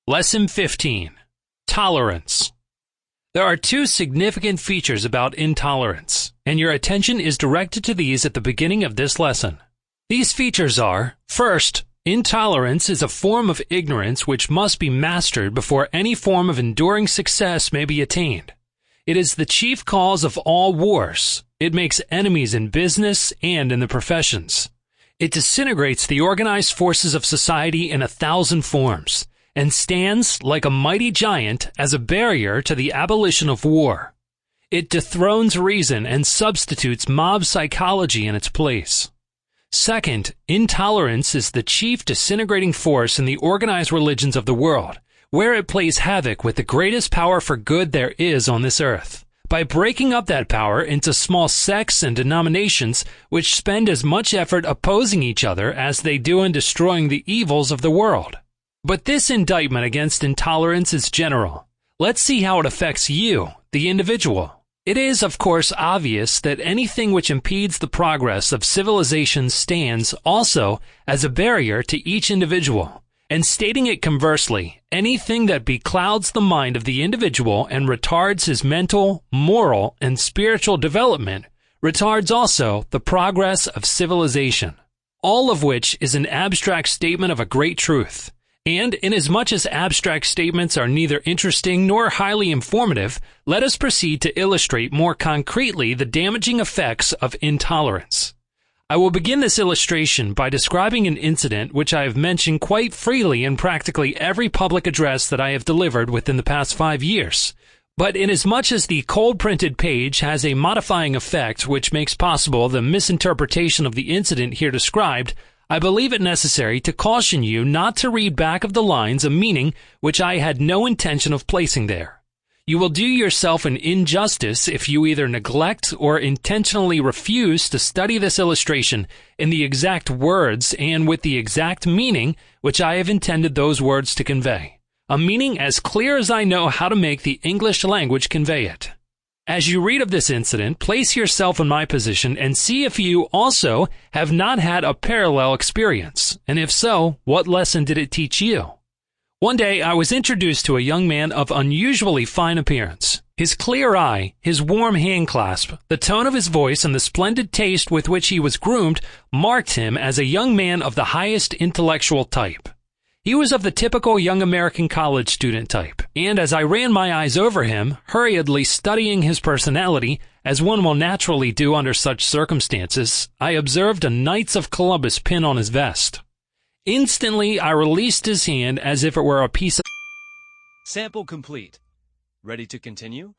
Lesson 15. Tolerance. There are two significant features about intolerance, and your attention is directed to these at the beginning of this lesson. These features are, first, intolerance is a form of ignorance which must be mastered before any form of enduring success may be attained. It is the chief cause of all wars. It makes enemies in business and in the professions. It disintegrates the organized forces of society in 1,000 forms, and stands, like a mighty giant, as a barrier to the abolition of war. It dethrones reason and substitutes mob psychology in its place. Second, intolerance is the chief disintegrating force in the organized religions of the world, where it plays havoc with the greatest power for good there is on this earth, by breaking up that power into small sects and denominations which spend as much effort opposing each other as they do in destroying the evils of the world. But this indictment against intolerance is general. Let's see how it affects you, the individual. It is, of course, obvious that anything which impedes the progress of civilization stands also as a barrier to each individual. And stating it conversely, anything that beclouds the mind of the individual and retards his mental, moral, and spiritual development retards also the progress of civilization. All of which is an abstract statement of a great truth. And inasmuch as abstract statements are neither interesting nor highly informative, let us proceed to illustrate more concretely the damaging effects of intolerance. I will begin this illustration by describing an incident which I have mentioned quite freely in practically every public address that I have delivered within the past 5 years. But inasmuch as the cold printed page has a modifying effect which makes possible the misinterpretation of the incident here described, I believe it necessary to caution you not to read back of the lines a meaning which I had no intention of placing there. You will do yourself an injustice if you either neglect or intentionally refuse to study this illustration in the exact words and with the exact meaning which I have intended those words to convey. A meaning as clear as I know how to make the English language convey it. As you read of this incident, place yourself in my position and see if you also have not had a parallel experience, and if so, what lesson did it teach you? One day I was introduced to a young man of unusually fine appearance. His clear eye, his warm hand clasp, the tone of his voice, and the splendid taste with which he was groomed marked him as a young man of the highest intellectual type. He was of the typical young American college student type, and as I ran my eyes over him, hurriedly studying his personality, as one will naturally do under such circumstances, I observed a Knights of Columbus pin on his vest. Instantly, I released his hand as if it were a piece of... Sample complete. Ready to continue?